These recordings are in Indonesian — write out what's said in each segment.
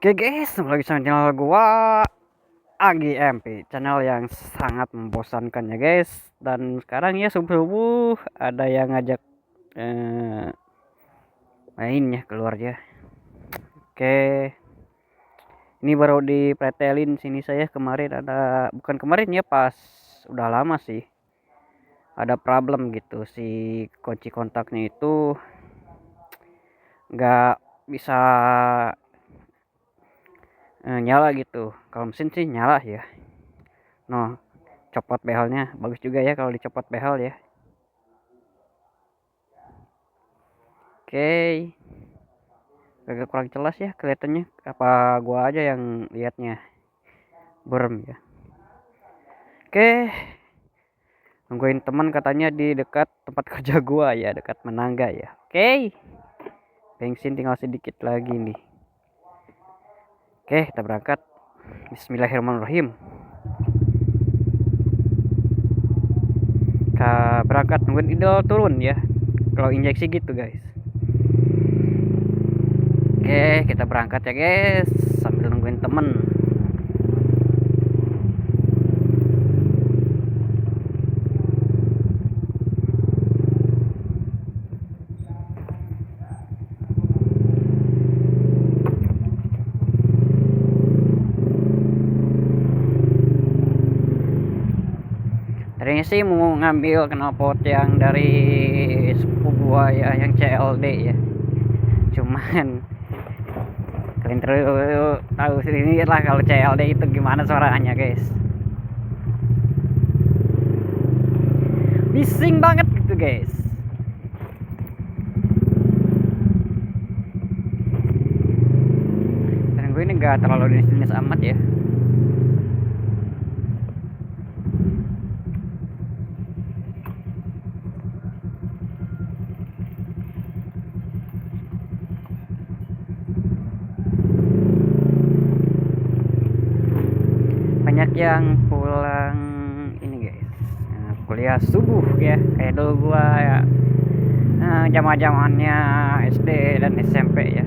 Oke guys, kembali lagi sama channel gua AGMP, channel yang sangat membosankan ya guys. Dan sekarang ya subuh-subuh ada yang ngajak main ya keluar ya. Oke, ini baru dipretelin sini saya kemarin bukan kemarin ya, pas udah lama sih. Ada problem gitu, si kunci kontaknya itu nggak bisa nyala gitu. Kalau mesin sih nyala ya. No, copot behelnya bagus juga ya kalau dicopot behel ya. Oke, agak kurang jelas ya kelihatannya, apa gua aja yang lihatnya burem ya. Oke, nungguin teman katanya di dekat tempat kerja gua ya, dekat Menangga ya. Oke, bensin tinggal sedikit lagi nih. Oke, kita berangkat. Bismillahirrahmanirrahim. Kita berangkat, nungguin idol turun ya, kalau injeksi gitu guys. Oke, kita berangkat ya guys, sambil nungguin temen. Tadinya sih mau ngambil knalpot yang dari sepupu gua ya, yang CLD ya. Cuman kalian tahu sendiri lah kalau CLD itu gimana suaranya guys. Bising banget gitu guys. Dan gue ini gak terlalu dinis amat ya. Banyak yang pulang ini guys, kuliah subuh ya, kayak dulu gua ya, zaman-zamannya SD dan SMP ya.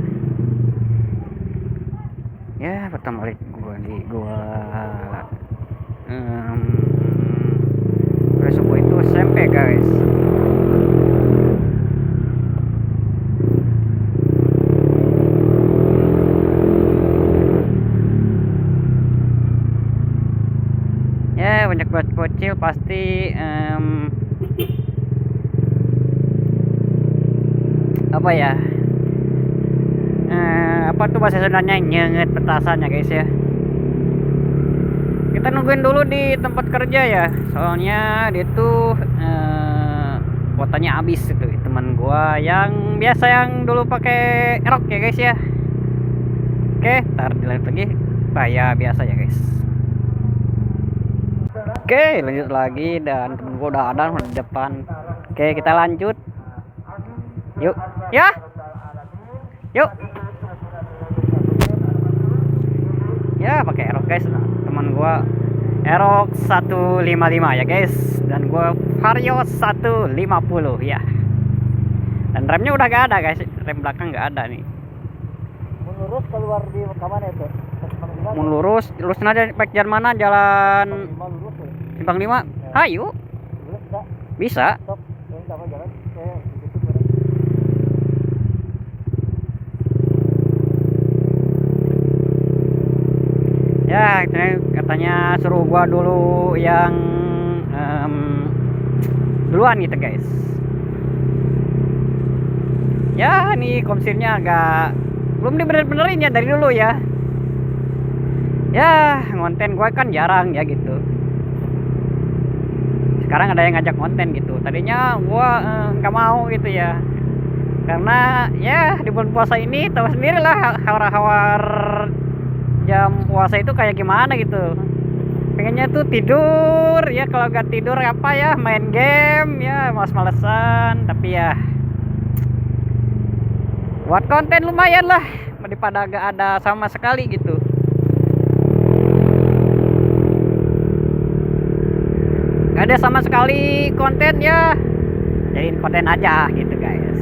Ya pertama kali gua kuliah subuh itu SMP guys. Ya banyak buat kecil pasti apa ya, apa tuh bahasa Sundanya, nyenget petasannya guys ya. Kita nungguin dulu di tempat kerja ya, soalnya dia tuh kuotanya habis itu, teman gua yang biasa yang dulu pakai rok ya guys ya. Oke, ntar dilihat lagi bayar biasa ya guys. Oke, lanjut lagi, dan temen gua udah ada di depan. Oke, kita lanjut. Yuk, ya. Yuk. Ya, pakai Aerox guys. Nah, teman gua Aerox 155 ya guys, dan gua Vario 150 ya. Dan remnya udah gak ada guys, rem belakang gak ada nih. Lurus keluar di mana itu? Mau lurusin aja baik jalan mana, jalan Simpang 5. Ayo. Bisa. Ya, katanya suruh gua dulu yang duluan gitu guys. Ya, nih komsilnya agak belum dibener-benerin ya dari dulu ya. Ya, konten gua kan jarang ya gitu. Sekarang ada yang ngajak konten gitu. Tadinya gua nggak mau gitu ya. Karena ya di bulan puasa ini tahu sendiri lah, hawar-hawar jam puasa itu kayak gimana gitu. Pengennya tuh tidur ya, kalau gak tidur apa ya, main game ya, males-malesan. Tapi ya buat konten lumayan lah daripada gak ada sama sekali gitu. Gak ada sama sekali konten ya, jadiin konten aja gitu guys.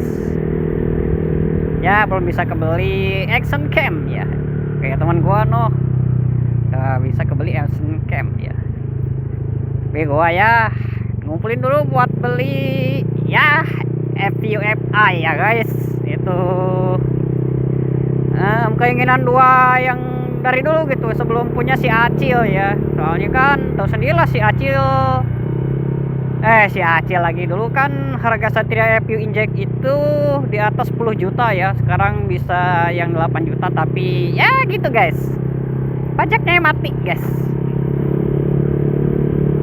Ya belum bisa kebeli action cam ya. kayak teman gua noh bisa kebeli Asian Camp ya. Tapi gua ya ngumpulin dulu buat beli ya FUFI ya guys. Itu keinginan dua yang dari dulu gitu sebelum punya si Acil ya. Soalnya kan tahu sendirilah si Acil lagi dulu kan harga Satria FU Inject itu di atas 10 juta ya. Sekarang bisa yang 8 juta tapi ya gitu guys. Pajaknya mati guys.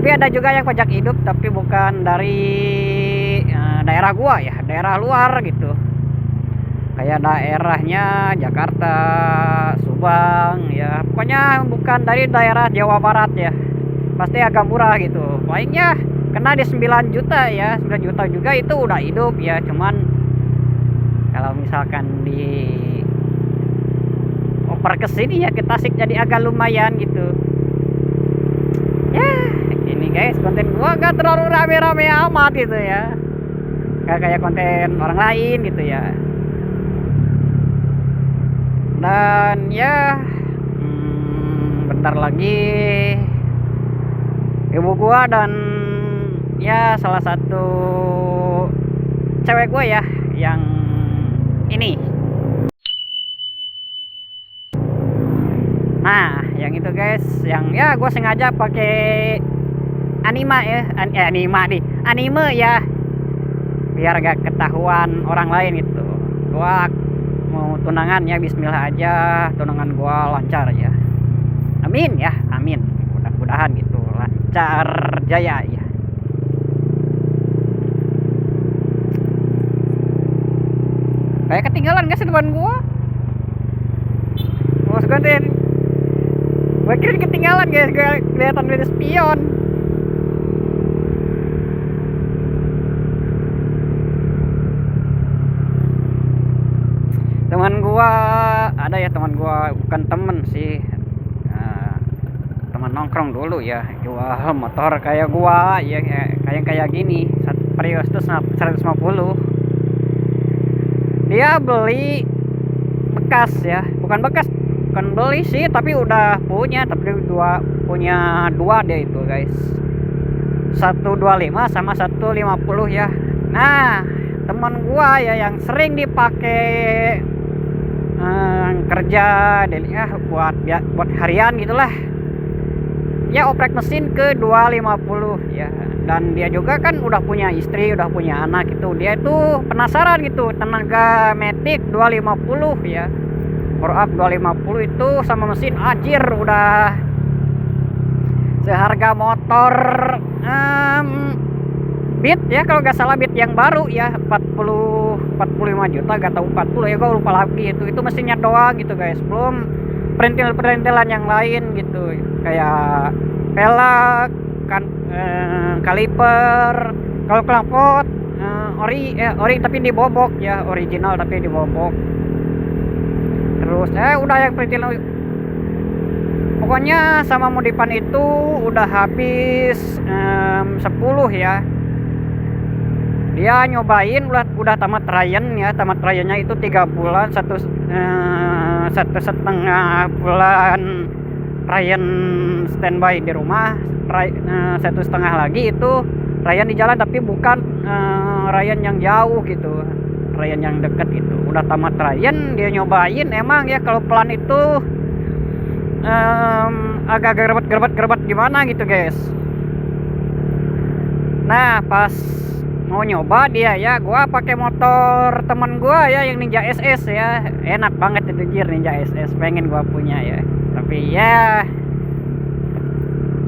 Tapi ada juga yang pajak hidup tapi bukan dari daerah gua ya, daerah luar gitu. Kayak daerahnya Jakarta, Subang ya. Pokoknya bukan dari daerah Jawa Barat ya. Pasti agak murah gitu. Palingnya kena di 9 juta ya. 9 juta juga itu udah hidup ya. Cuman kalau misalkan di oper ke sini ya ke Tasik jadi agak lumayan gitu. Ya, ini guys konten gua gak terlalu rame-rame amat gitu ya. Gak kayak konten orang lain gitu ya. Dan ya bentar lagi ibu gua dan ya salah satu cewek gua ya yang ini. Nah yang itu guys, yang ya gua sengaja pakai anime ya, anime ya biar gak ketahuan orang lain itu. Gua mau tunangan ya, bismillah aja tunangan gua lancar ya, amin ya, amin, mudah-mudahan gitu lancar jaya ya. Kayak ketinggalan gak sih depan gua? Mau sekonten gua kira ketinggalan guys, gua kelihatan dari spion. Teman gua ada ya, teman gua bukan temen sih, teman nongkrong dulu ya, jual motor kayak gua ya, kayak gini Prius tuh 150. Dia beli bekas ya, bukan beli sih tapi udah punya, tapi punya dua dia itu guys, 125 sama 150 ya. Nah teman gua ya yang sering dipakai kerja ya buat harian gitulah ya, oprek mesin ke 250 ya. Dan dia juga kan udah punya istri, udah punya anak gitu. Dia itu penasaran gitu tenaga Matic 250 ya, power up 250 itu sama mesin anjir udah seharga motor Beat ya kalau nggak salah, Beat yang baru ya 45 juta, gak tahu 40 ya, gue lupa lagi. Itu mesinnya doang gitu guys, belum perintil-perintilan yang lain gitu, kayak pelek kan, kaliper, kalau knalpot ori tapi dibobok ya, original tapi dibobok. Terus udah yang perintil, pokoknya sama modifan itu udah habis 10 ya. Dia nyobain udah tamat Ryan ya, tamat Ryannya itu 3 bulan, 1,5 bulan Ryan standby di rumah, 1,5 lagi itu Ryan di jalan, tapi bukan Ryan yang jauh gitu, Ryan yang deket itu. Udah tamat Ryan dia nyobain, emang ya kalau pelan itu agak gerbet gimana gitu guys. Nah pas mau nyoba dia ya, gua pakai motor teman gua ya yang Ninja SS ya, enak banget itu jir, Ninja SS pengen gua punya ya, tapi ya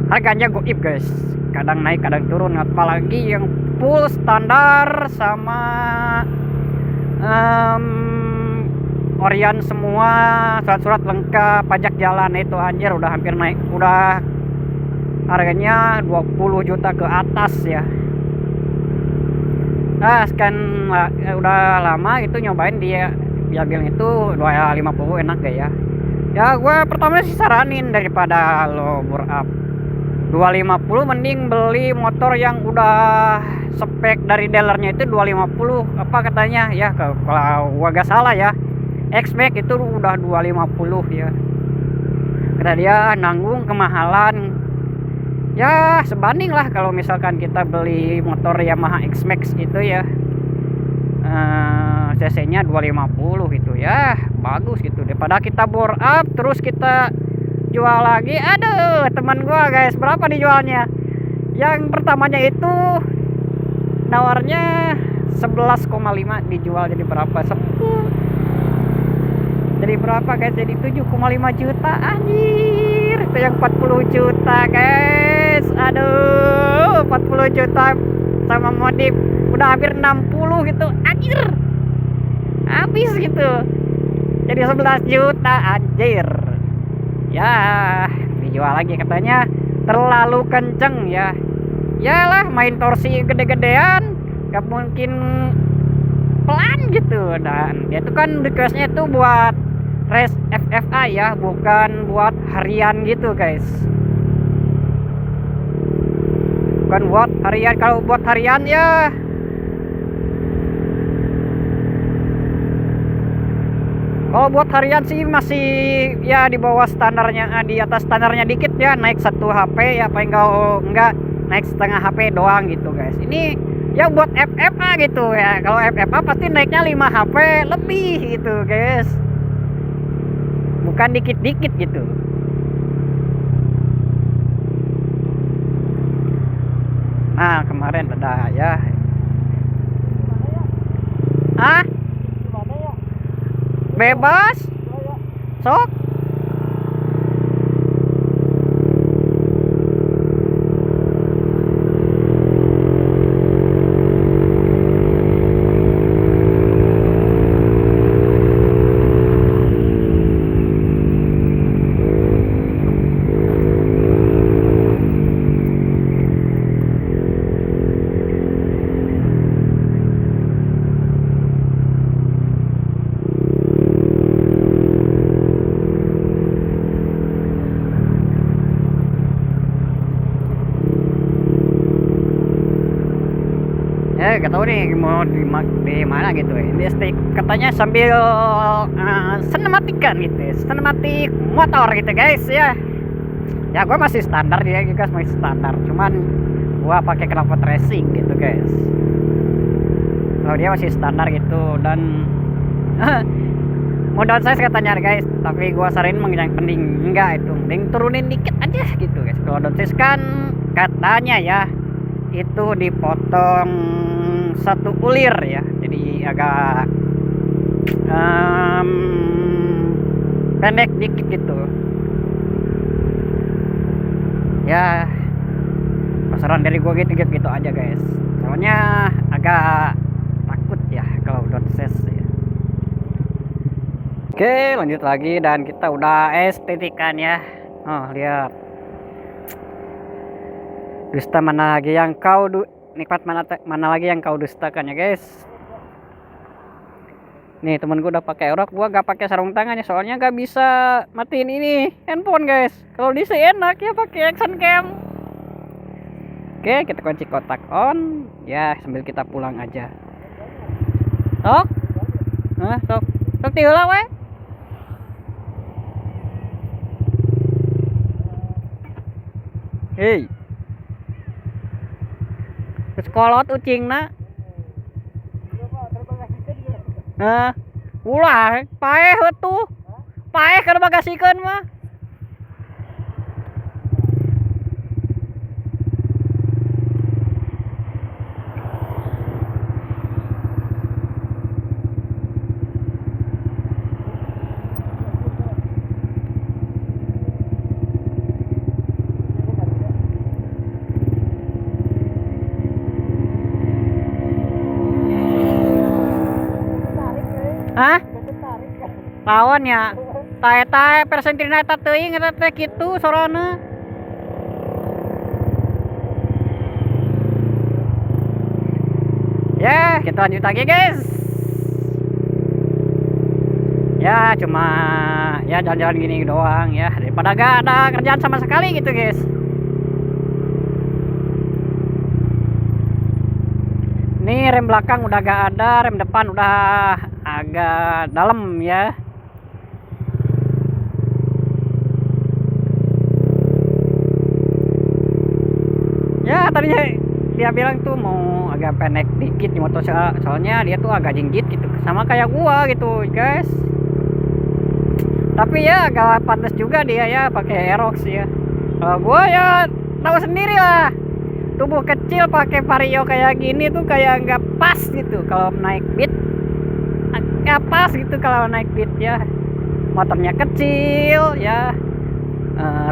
harganya goib guys, kadang naik kadang turun, apalagi yang full standar sama Orion semua, surat-surat lengkap, pajak jalan itu anjir udah hampir naik, udah harganya 20 juta ke atas ya. Nah kan udah lama itu nyobain dia bilang itu 250 enak gak ya. Ya gue pertama sih saranin daripada lo bore up 250 mending beli motor yang udah spek dari dealernya itu 250 apa katanya ya, kalau gua gak salah ya, X-Max itu udah 250 ya. Kata dia nanggung kemahalan. Ya sebanding lah kalau misalkan kita beli motor Yamaha X-Max itu ya, cc-nya 250 gitu ya, bagus gitu daripada kita bore up terus kita jual lagi. Aduh teman gua guys, berapa dijualnya? Yang pertamanya itu nawarnya 11,5, dijual jadi berapa? Jadi berapa guys? Jadi 7,5 juta anjir. Itu yang 40 juta guys. Aduh 40 juta sama modif udah hampir 60 gitu anjir. Habis gitu. Jadi 11 juta anjir. Ya dijual lagi katanya terlalu kenceng ya. Yalah main torsi gede-gedean gak mungkin pelan gitu. Dan dia tuh kan requestnya itu buat race FFA ya, bukan buat harian gitu guys, bukan buat harian. Kalau buat harian ya kalau buat harian sih masih ya di bawah standarnya, di atas standarnya dikit ya, naik 1 HP ya paling enggak naik setengah HP doang gitu guys. Ini ya buat FFA gitu ya, kalau FFA pasti naiknya 5 HP lebih gitu guys, bukan dikit-dikit gitu. Nah kemarin ada ya. Ah bebas sok. Gak tahu nih mau di mana gitu ya. Ini katanya sambil sinematikan gitu, sinematik motor gitu guys ya. Ya gue masih standar, dia juga masih standar, cuman gua pakai knalpot racing gitu guys. Kalau dia masih standar gitu dan mau downsize katanya guys, tapi gua saranin yang penting enggak itu, mending turunin dikit aja gitu guys. Kalau downsize kan katanya ya itu dipotong 1 ulir ya, jadi agak pendek dikit gitu ya. Pasaran dari gua gitu aja guys, soalnya agak takut ya kalau downsize ya. Oke lanjut lagi dan kita udah estetikan ya. Oh lihat dusta mana lagi yang kau nikmat mana lagi yang kau dustakan ya guys. Nih temen gue udah pakai rok, gua gak pakai sarung tangannya soalnya gak bisa matiin ini handphone guys. Kalau di sini enak ya pakai action cam. Oke kita kunci kotak on ya sambil kita pulang aja. Tok tok tok tiulah we. Hei sekolot ucingna. Ulah paeh tuh. Paeh keur bagasikeun mah. Hah? Lawan ya. Tae persentina eta teuing eta teh kitu sorana. Ya, kita lanjut lagi, guys. Ya, cuma ya jalan-jalan gini doang ya, daripada gak ada kerjaan sama sekali gitu, guys. Ini rem belakang udah gak ada, rem depan udah agak dalam ya. tadinya dia bilang tuh mau agak pendek dikit di motor, soalnya dia tuh agak jinggit gitu sama kayak gua gitu guys. Tapi ya agak pantas juga dia ya pakai Aerox ya. Kalau gua ya tahu sendiri lah, tubuh kecil pakai Vario kayak gini tuh kayak nggak pas gitu kalau naik beat, nggak pas gitu kalau naik beat ya. Motornya kecil ya,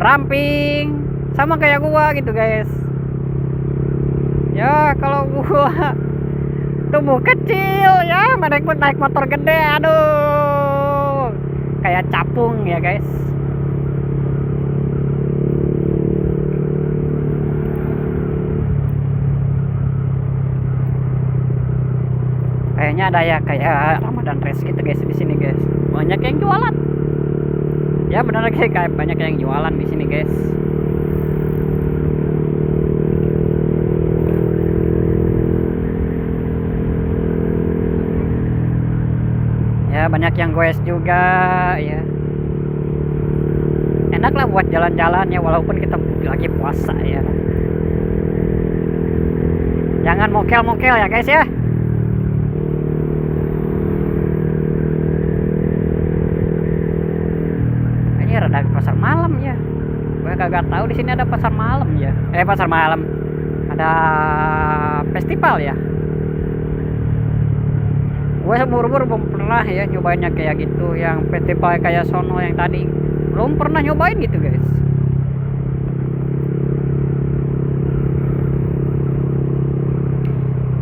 ramping sama kayak gua gitu guys. Ya kalau gua tubuh kecil ya naik motor gede, aduh kayak capung ya guys. Kayaknya ada ya kayak Ramadan Race gitu guys di sini guys. Banyak yang jualan. Ya benar kayak banyak yang jualan di sini guys. Ya banyak yang goes juga ya. Enak lah buat jalan-jalan ya walaupun kita lagi puasa ya. Jangan mokel-mokel ya guys ya. Ini rada pasar malam ya. Gue kagak tahu di sini ada pasar malam ya. Pasar malam. Ada festival ya. Gue seumur-umur belum pernah ya nyobainnya kayak gitu, yang festival kayak sono yang tadi belum pernah nyobain gitu guys.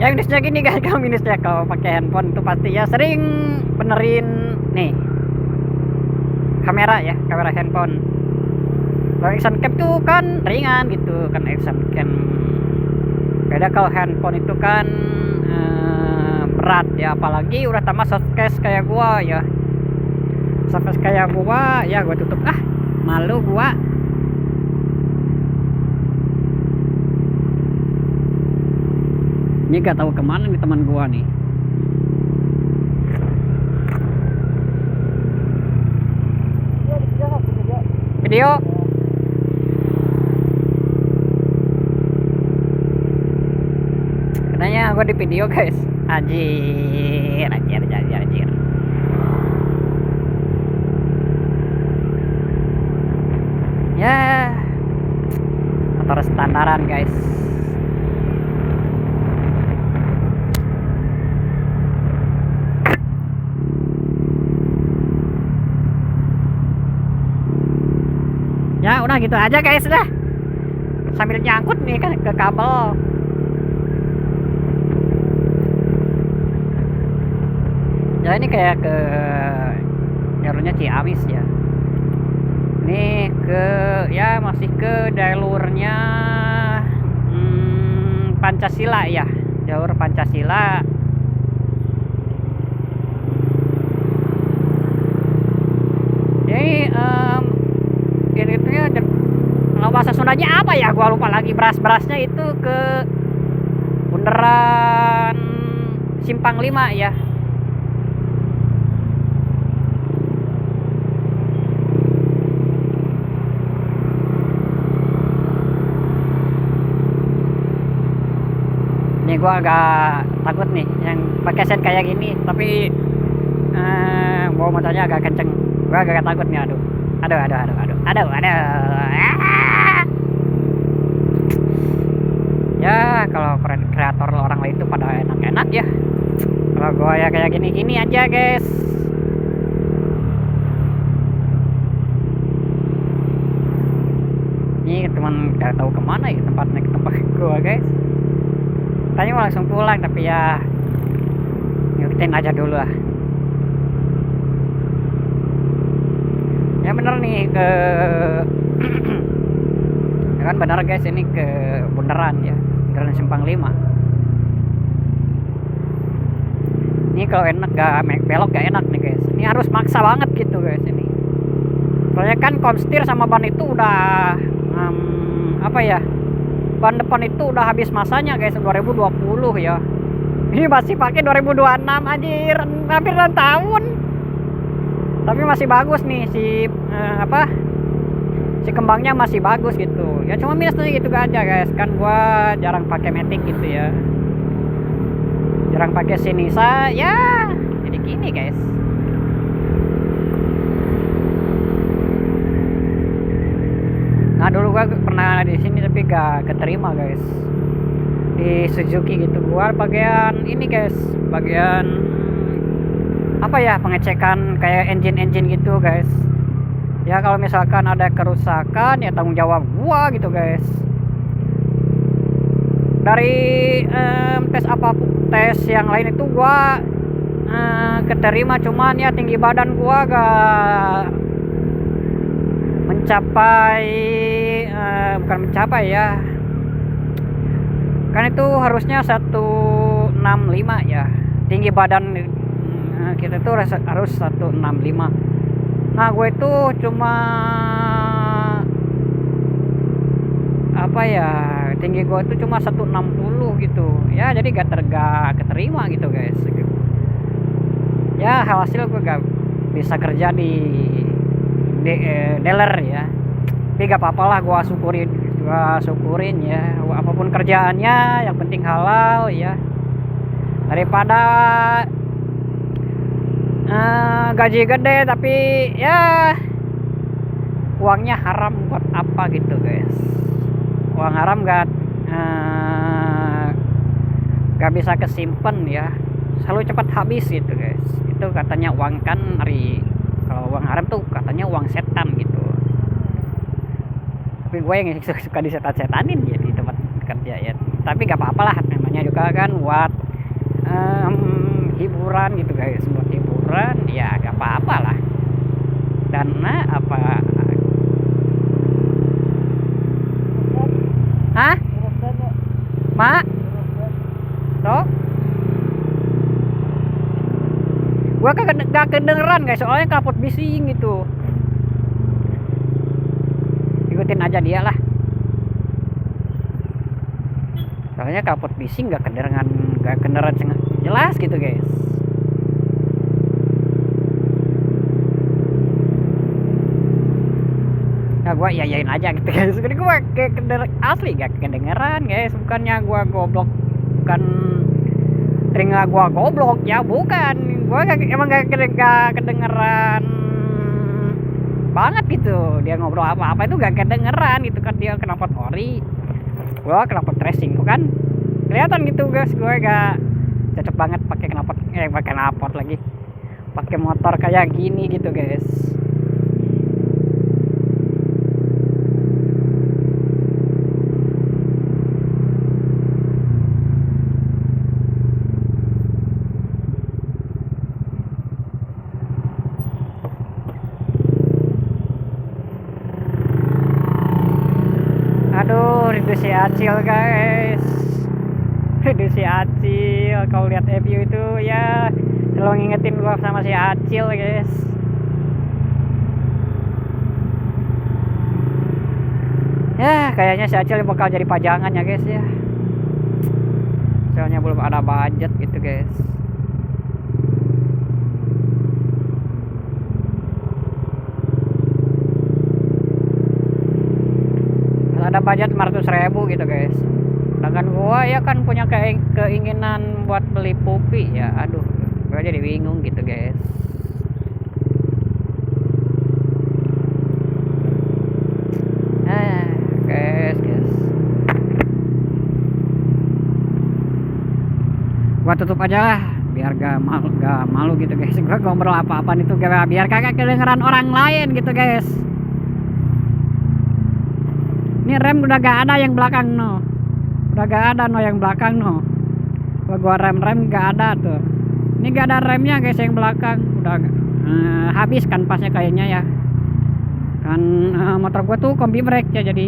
Ya minusnya gini guys, kalau minusnya kalau pakai handphone itu pasti ya sering benerin nih kamera ya, kamera handphone. Kalau action cam tuh kan ringan gitu kan, action cam. Beda kalau handphone itu kan berat ya, apalagi udah tambah softcase kayak gua ya. Softcase kayak gua ya gua tutup, malu gua. Ini gak tahu kemana nih teman gua nih. Video katanya gua di video guys. Anjir. Ya motor standaran guys. Ya udah gitu aja guys dah. Sambil nyangkut nih kan ke kabel. Ya ini kayak ke jalurnya Ciamis ya. Ini ke ya masih ke jalurnya Pancasila ya, jalur Pancasila. Jadi itu ya bahasa Sundanya apa ya, gua lupa lagi. Berasnya itu ke bundaran Simpang 5 ya. Ini gua agak takut nih yang pakai sen kayak gini, tapi bawa motornya agak kenceng. Gua agak takut nih, aduh. Ya kalau kreator orang lain itu pada enak-enak ya. Kalau gua ya kayak gini-gini aja guys. Ini teman gak tahu kemana ya tempat gua guys. Tanya mau langsung pulang, tapi ya ngikutin aja dulu lah. Ya bener nih ke ya kan bener guys, ini ke bundaran ya, bundaran Simpang 5. Ini kalau enak gak belok gak enak nih guys, ini harus maksa banget gitu guys ini. Soalnya kan komstir sama ban itu udah ban depan itu udah habis masanya guys, 2020 ya. Ini masih pakai 2026, anjir, hampir 6 tahun. Tapi masih bagus nih si si kembangnya masih bagus gitu ya, cuma minusnya gitu aja guys, kan gua jarang pakai matic gitu ya, jarang pakai Sinisa ya, jadi gini guys. Nah dulu gua pernah di sini tapi gak keterima guys, di Suzuki gitu. Gua bagian ini guys, bagian apa ya, pengecekan kayak engine gitu guys ya. Kalau misalkan ada kerusakan ya tanggung jawab gua gitu guys. Dari tes apapun, tes yang lain itu gua keterima, cuman ya tinggi badan gua gak mencapai, bukan mencapai ya, kan itu harusnya 165 ya tinggi badan kita itu harus 165. Nah gue itu cuma apa ya, tinggi gue itu cuma 160 gitu ya, jadi gak keterima gitu guys ya. Hasil gue gak bisa kerja di dealer ya, tapi gak apa-apa lah, gue syukurin ya, apapun kerjaannya yang penting halal ya, daripada gaji gede tapi ya uangnya haram buat apa gitu guys. Uang haram gak bisa kesimpan ya, selalu cepat habis gitu guys. Itu katanya uang kan kalau uang haram tuh katanya uang setan gitu, tapi gue yang suka disetan-setanin ya di tempat kerja ya. Tapi gak apa-apa lah, namanya juga kan buat hiburan gitu guys, buat hiburan ya gak apa-apa lah. Dana apa hah mak toh gua gak kedengeran guys, soalnya kapot bising gitu. Ikutin aja dia lah, soalnya kapot bising gak kedengeran jelas gitu guys. Nah gue yayain aja gitu guys, jadi gue kayak asli gak kedengeran guys, bukannya gue goblok, bukan telinga gue goblok ya, bukan, gue emang gak kedengeran banget gitu. Dia ngobrol apa-apa itu gak kedengeran gitu kan, dia knalpot ori, gue knalpot racing tuh kan kelihatan gitu guys. Gue gak cocok banget pakai knalpot lagi, pakai motor kayak gini gitu guys. Aduh, rindu si Acil guys, rindu si Acil. Kalau lihat review itu ya selalu ngingetin gua sama si Acil guys. Ya kayaknya si Acil bakal jadi pajangan ya guys ya, soalnya belum ada budget gitu guys. Ada budget 500.000 gitu guys, sedangkan gua ya kan punya keinginan buat beli pupi ya. Aduh, gua jadi bingung gitu guys. Guys gua tutup aja lah biar gak malu gitu guys. Gua ngobrol apa-apaan itu biar kagak kedengeran orang lain gitu guys. Ini rem udah gak ada yang belakang no, udah gak ada no yang belakang no. Gua rem gak ada tuh, ini gak ada remnya guys yang belakang, udah habis kan pasnya kayaknya ya kan. Motor gua tuh kombi brake ya, jadi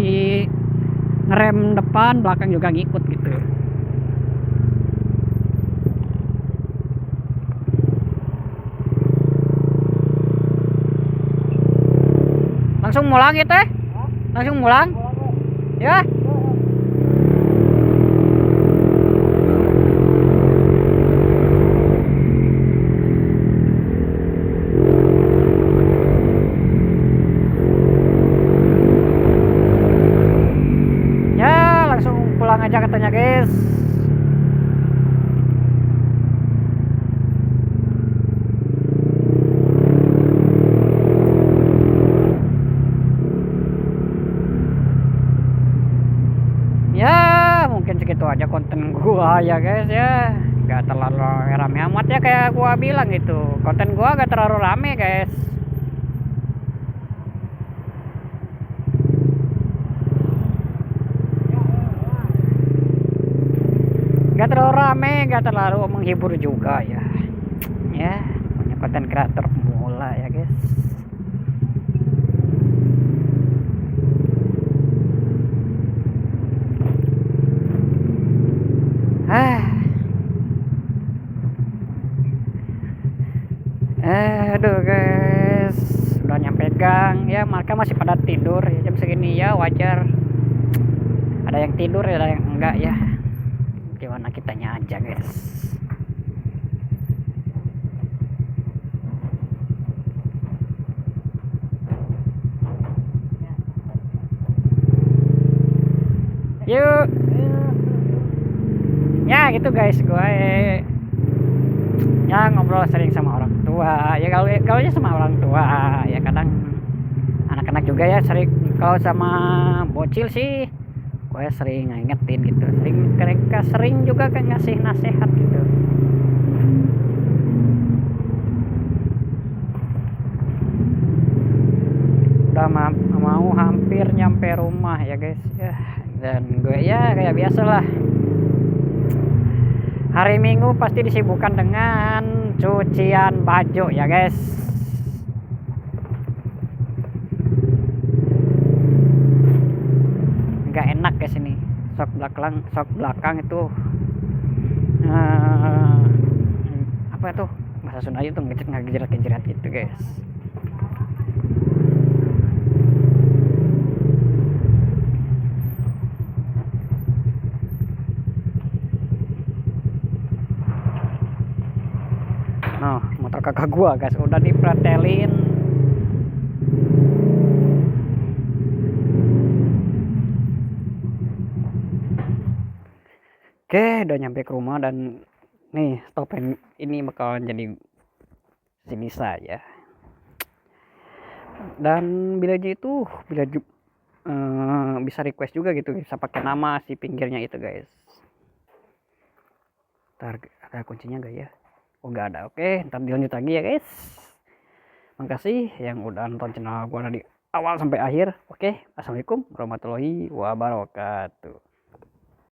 ngerem depan belakang juga ngikut gitu. Langsung mulang gitu ya, langsung mulang ya. gua ya guys ya, nggak terlalu rame amat ya, kayak gua bilang gitu, konten gua gak terlalu rame guys. Gak terlalu rame, gak terlalu menghibur juga ya. Ya, punya konten kreator pemula ya guys. Aduh guys, udah nyampe gang ya, mereka masih pada tidur ya, jam segini ya wajar. Ada yang tidur ya, ada yang enggak ya. Gimana kitanya aja guys. Yuk. Ya gitu guys, gue ya ngobrol sering sama orang tua ya, kalau sama orang tua ya, kadang anak-anak juga ya sering. Kalau sama bocil sih gue sering ngingetin gitu, sering mereka sering juga kan ngasih nasihat gitu. Udah mau hampir nyampe rumah ya guys ya, dan gue ya kayak biasa lah, hari Minggu pasti disibukkan dengan cucian baju ya guys. Nggak enak guys ini, sok belakang itu apa tuh bahasa Sunda itu, ngejerat gitu guys. Nah, motor kakak gua guys udah dipretelin. Oke, udah nyampe ke rumah dan nih stopen ini bakalan jadi sini saja. Dan bila bisa request juga gitu, bisa pakai nama si pinggirnya itu guys. Ntar ada kuncinya gak ya? Oh nggak ada. Oke, ntar dilanjut lagi ya guys. Makasih yang udah nonton channel gua dari awal sampai akhir. Oke, assalamualaikum warahmatullahi wabarakatuh.